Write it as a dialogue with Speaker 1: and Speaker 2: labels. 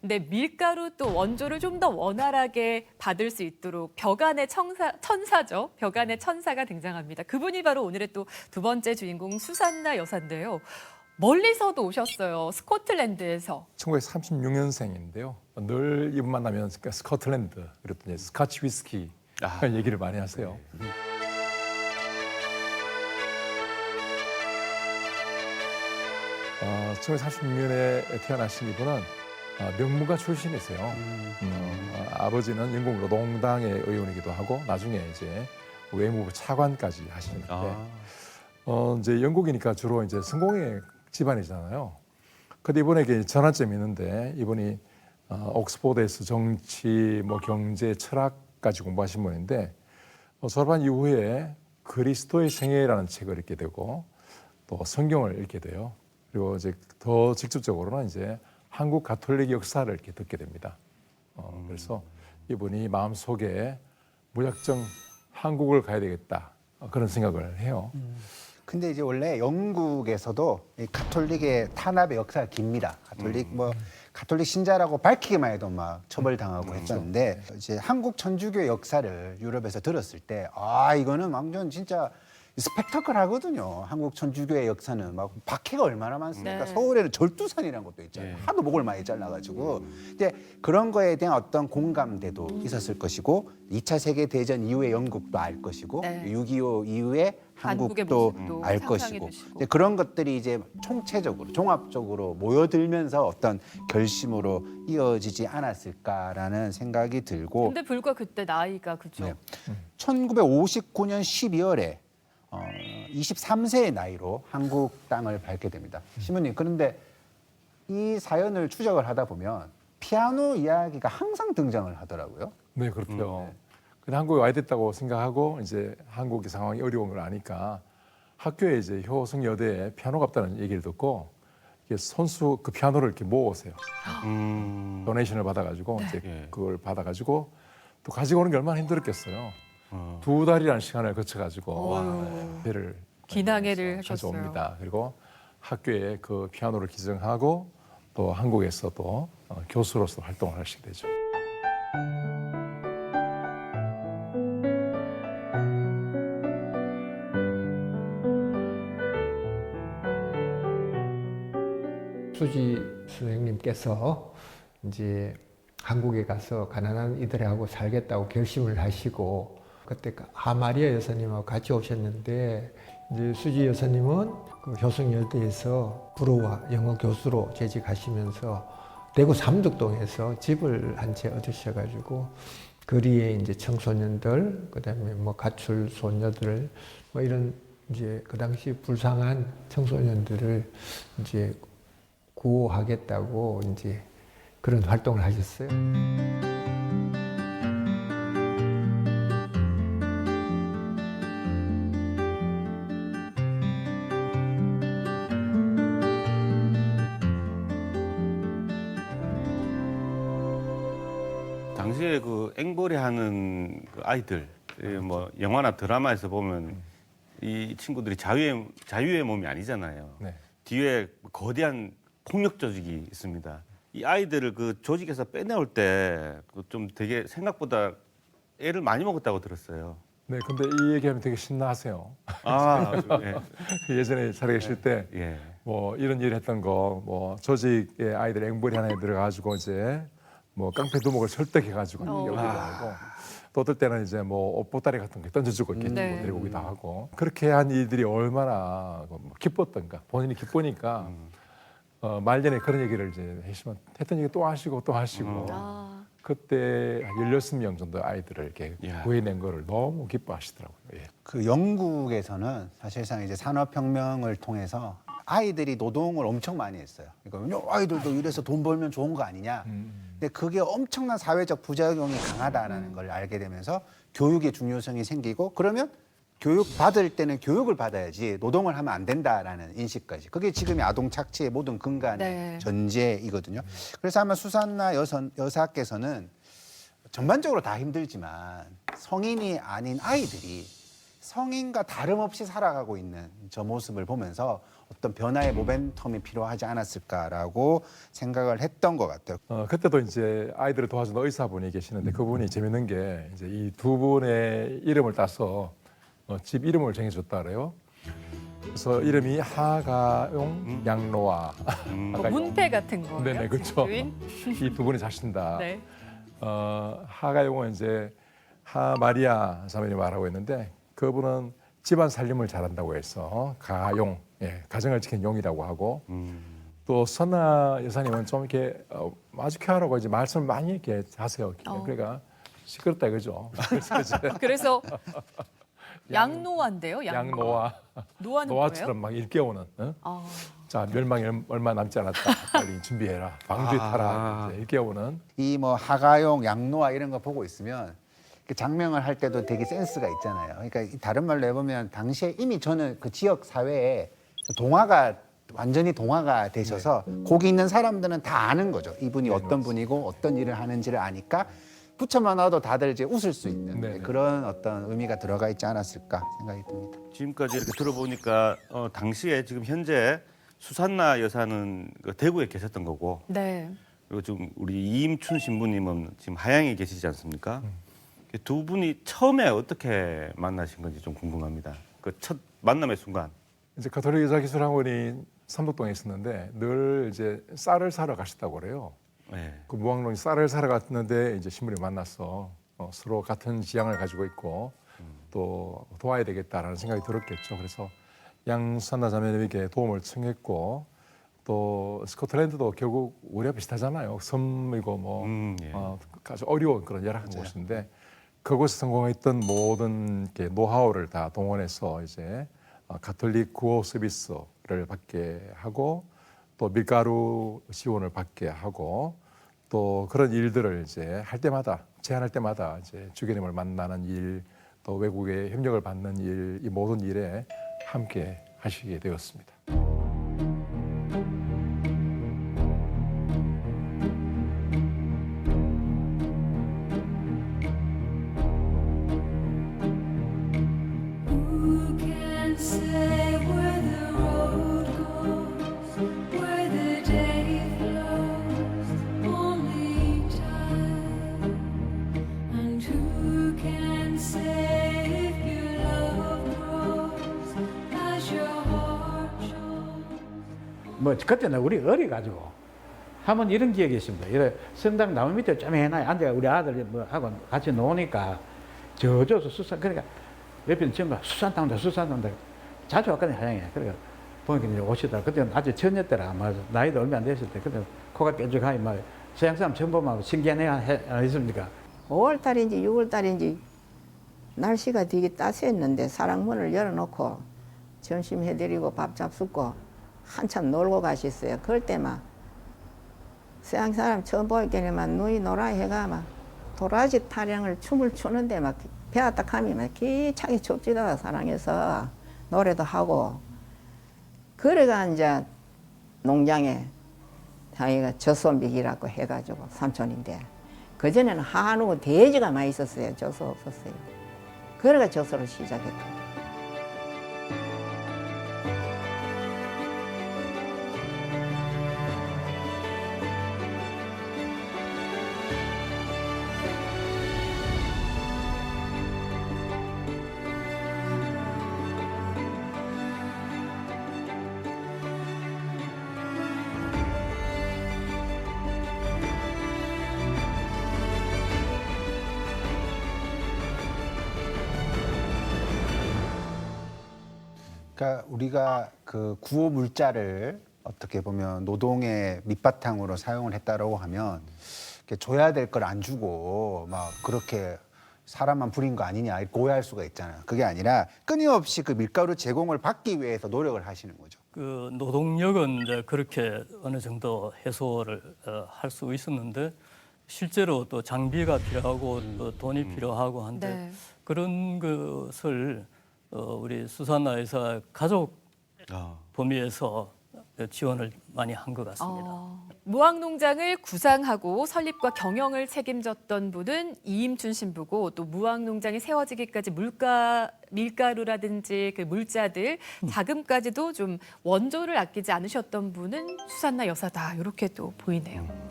Speaker 1: 근데 밀가루 또 원조를 좀 더 원활하게 받을 수 있도록 벽안의 천사죠. 벽안의 천사가 등장합니다. 그분이 바로 오늘의 또 두 번째 주인공 수산나 여사인데요. 멀리서도 오셨어요. 스코틀랜드에서.
Speaker 2: 1936년생인데요. 늘 이분만 나면 스코틀랜드 그리고 또 이제 스카치 위스키 얘기를 많이 하세요. 1936년에 태어나신 이분은 명문가 출신이세요. 아버지는 영국 노동당의 의원이기도 하고 나중에 이제 외무부 차관까지 하시는데 이제 영국이니까 주로 이제 성공의 집안이잖아요. 근데 이분에게 전환점이 있는데 이분이 옥스포드에서 정치, 경제, 철학까지 공부하신 분인데 졸업한 이후에 그리스도의 생애라는 책을 읽게 되고 또 성경을 읽게 돼요. 그리고 이제 더 직접적으로는 이제 한국 가톨릭 역사를 이렇게 듣게 됩니다. 그래서 이분이 마음속에 무작정 한국을 가야 되겠다 그런 생각을 해요.
Speaker 3: 근데 이제 원래 영국에서도 이 가톨릭의 탄압의 역사가 깁니다. 가톨릭 신자라고 밝히기만 해도 막 처벌당하고 했었는데 이제 한국 천주교 역사를 유럽에서 들었을 때 이거는 완전 진짜 스펙타클 하거든요. 한국 천주교의 역사는 막 박해가 얼마나 많습니까?
Speaker 1: 네.
Speaker 3: 서울에는 절두산이라는 것도 있잖아요. 하도 목을 많이 잘라가지고. 근데 그런 거에 대한 어떤 공감대도 있었을 것이고 2차 세계대전 이후의 영국도 알 것이고
Speaker 1: 네.
Speaker 3: 6.25 이후에
Speaker 1: 한국의
Speaker 3: 한국도
Speaker 1: 모습도
Speaker 3: 알
Speaker 1: 상상해
Speaker 3: 것이고
Speaker 1: 두시고.
Speaker 3: 이제 그런 것들이 이제 총체적으로 종합적으로 모여들면서 어떤 결심으로 이어지지 않았을까라는 생각이 들고
Speaker 1: 근데 불과 그때 나이가 그죠.
Speaker 3: 네. 1959년 12월에 23세의 나이로 한국 땅을 밟게 됩니다. 신부님, 그런데 이 사연을 추적을 하다 보면 피아노 이야기가 항상 등장을 하더라고요.
Speaker 2: 네, 그렇죠. 근데 한국에 와야 됐다고 생각하고 이제 한국의 상황이 어려운 걸 아니까 학교에 이제 효성여대에 피아노가 없다는 얘기를 듣고 이게 손수 그 피아노를 이렇게 모으세요. 도네이션을 받아가지고 이제 그걸 받아가지고 또 가지고 오는 게 얼마나 힘들었겠어요. 2달이라는 시간을 거쳐가지고 배를
Speaker 1: 기낭해를 하셨어요.
Speaker 2: 가져옵니다. 그리고 학교에 그 피아노를 기증하고 또 한국에서도 교수로서 활동을 하시게 되죠.
Speaker 4: 수지 선생님께서 이제 한국에 가서 가난한 이들하고 살겠다고 결심을 하시고 그때 하마리아 여사님하고 같이 오셨는데 이제 수지 여사님은 그 효성여대에서 불어와 영어 교수로 재직하시면서 대구 삼덕동에서 집을 한 채 얻으셔가지고 거리에 이제 청소년들 그다음에 가출 소녀들 이런 이제 그 당시 불쌍한 청소년들을 이제 구호하겠다고 이제 그런 활동을 하셨어요.
Speaker 5: 당시에 그 앵벌이 하는 그 아이들, 영화나 드라마에서 보면 이 친구들이 자유의 몸이 아니잖아요.
Speaker 2: 네.
Speaker 5: 뒤에 거대한 폭력 조직이 있습니다. 이 아이들을 그 조직에서 빼내올 때 좀 되게 생각보다 애를 많이 먹었다고 들었어요.
Speaker 2: 네, 근데 이 얘기하면 되게 신나하세요.
Speaker 5: 예.
Speaker 2: 예전에 살아계실 때
Speaker 5: 예.
Speaker 2: 이런 일 했던 거, 조직의 아이들 앵벌이 하나에 들어가지고 이제 깡패 두목을 설득해가지고 여기도 하고 또 어떨 때는 이제 옷보따리 같은 거 던져주고 이렇게
Speaker 1: 네.
Speaker 2: 데리고 오기도 하고 그렇게 한 이들이 얼마나 기뻤던가 본인이 기쁘니까 말년에 그런 얘기를 이제 했던 얘기 또 하시고 그때 한 16명 정도 아이들을 이렇게 구해낸 거를 너무 기뻐하시더라고요. 예.
Speaker 3: 그 영국에서는 사실상 이제 산업혁명을 통해서 아이들이 노동을 엄청 많이 했어요. 그러니까 아이들도 이래서 돈 벌면 좋은 거 아니냐. 근데 그게 엄청난 사회적 부작용이 강하다는 걸 알게 되면서 교육의 중요성이 생기고 그러면 교육 받을 때는 교육을 받아야지 노동을 하면 안 된다라는 인식까지. 그게 지금의 아동 착취의 모든 근간의 전제이거든요. 그래서 아마 수산나 여사께서는 전반적으로 다 힘들지만 성인이 아닌 아이들이 성인과 다름없이 살아가고 있는 저 모습을 보면서 어떤 변화의 모멘텀이 필요하지 않았을까라고 생각을 했던 것 같아요.
Speaker 2: 그때도 이제 아이들을 도와주는 의사분이 계시는데 그분이 재밌는 게 이제 이 두 분의 이름을 따서 집 이름을 정해줬다 그래요. 그래서 이름이 하가용, 양노아.
Speaker 1: 뭐 문패 같은 거예요.
Speaker 2: 네네, 그렇죠.
Speaker 1: 집주인?
Speaker 2: 이 두 분이 사신다.
Speaker 1: 네.
Speaker 2: 하가용은 이제 하마리아 자매님 말하고 있는데 그분은 집안 살림을 잘한다고 해서 가용, 예, 가정을 지킨 용이라고 하고 또 선아 여사님은 좀 이렇게 마주켜하라고 이제 말씀을 많이 이렇게 하세요. 그러니까 시끄럽다 이거죠. 그래서 이제
Speaker 1: 그래서 양노아인데요.
Speaker 2: 양노아,
Speaker 1: 노아는
Speaker 2: 노아처럼
Speaker 1: 뭐예요?
Speaker 2: 막 일깨우는.
Speaker 1: 아,
Speaker 2: 자, 멸망이 얼마 남지 않았다. 빨리 준비해라. 방주에 타라. 이제 일깨우는.
Speaker 3: 이 뭐 하가용, 양노아 이런 거 보고 있으면 그 장명을 할 때도 되게 센스가 있잖아요. 그러니까 다른 말로 해보면 당시에 이미 저는 그 지역 사회에 동화가 완전히 동화가 되셔서 거기 있는 사람들은 다 아는 거죠. 이분이 어떤 분이고 어떤 일을 하는지를 아니까 붙여만 놔도 다들 이제 웃을 수 있는
Speaker 2: 네네.
Speaker 3: 그런 어떤 의미가 들어가 있지 않았을까 생각이 듭니다.
Speaker 5: 지금까지 이렇게 들어보니까 당시에 지금 현재 수산나 여사는 그 대구에 계셨던 거고
Speaker 1: 네.
Speaker 5: 그리고 지금 우리 이임춘 신부님은 지금 하양에 계시지 않습니까? 두 분이 처음에 어떻게 만나신 건지 좀 궁금합니다. 그 첫 만남의 순간.
Speaker 2: 이제 가톨릭 여자기술학원이 삼덕동에 있었는데 늘 이제 쌀을 사러 가셨다고 그래요.
Speaker 5: 네.
Speaker 2: 그 무학론이 쌀을 사러 갔는데 이제 신부를 만나서 서로 같은 지향을 가지고 있고 또 도와야 되겠다라는 생각이 들었겠죠. 그래서 양수산나 자매님에게 도움을 청했고 또 스코틀랜드도 결국 우리가 비슷하잖아요. 섬이고 뭐
Speaker 5: 예.
Speaker 2: 아주 어려운 그런 열악한 곳인데 그곳에 성공했던 모든 이렇게 노하우를 다 동원해서 이제 가톨릭 구호 서비스를 받게 하고 또 밀가루 지원을 받게 하고 또 그런 일들을 이제 할 때마다 제안할 때마다 이제 주교님을 만나는 일, 또 외국의 협력을 받는 일, 이 모든 일에 함께 하시게 되었습니다.
Speaker 6: Who can say where the road goes, where the day flows? Only time. And who can say if your love grows as your heart shows?
Speaker 7: 뭐 그때는 우리 어려가지고 한번 이런 기억이 있습니다. 이래 성당 나무 밑에 좀 해놔 앉아 우리 아들 뭐 하고 같이 노니까 저저서 수산 그러니까 옆에 친구가 수산탕다 자주 왔거든요 하양에. 그러니까 보니까 이제 오시더라. 그때는 아주 처녀 때라 아마 나이도 얼마 안 됐을 때 그때 코가 뾰족하니 막 서양 사람 처음 보면 신기한 애가 아니십니까?
Speaker 8: 5월달인지 6월달인지 날씨가 되게 따스했는데 사랑문을 열어놓고 점심 해드리고 밥 잡숫고 한참 놀고 가셨어요. 그럴 때만 서양 사람 처음 보일 때만 눈이 노라 해가 막 도라지 타령을 춤을 추는데 막 배웠다 하면 막 기차게 춥지다 사랑해서 노래도 하고 그래가 이제 농장에 자기가 젖소비기라고 해가지고 삼촌인데 그전에는 한우 돼지가 많이 있었어요. 젖소 없었어요. 그래가 젖소를 시작했고
Speaker 3: 그러니까 우리가 그 구호 물자를 어떻게 보면 노동의 밑바탕으로 사용을 했다라고 하면 이렇게 줘야 될 걸 안 주고 막 그렇게 사람만 부린 거 아니냐 이렇게 오해할 수가 있잖아요. 그게 아니라 끊임없이 그 밀가루 제공을 받기 위해서 노력을 하시는 거죠.
Speaker 9: 그 노동력은 이제 그렇게 어느 정도 해소를 할 수 있었는데 실제로 또 장비가 필요하고 또 돈이 필요하고 한데
Speaker 1: 네.
Speaker 9: 그런 것을 우리 수산나 여사 가족 범위에서 지원을 많이 한 것 같습니다.
Speaker 1: 무항농장을 구상하고 설립과 경영을 책임졌던 분은 이임춘 신부고 또 무항농장이 세워지기까지 밀가루라든지 그 물자들 자금까지도 좀 원조를 아끼지 않으셨던 분은 수산나 여사다 이렇게 또 보이네요.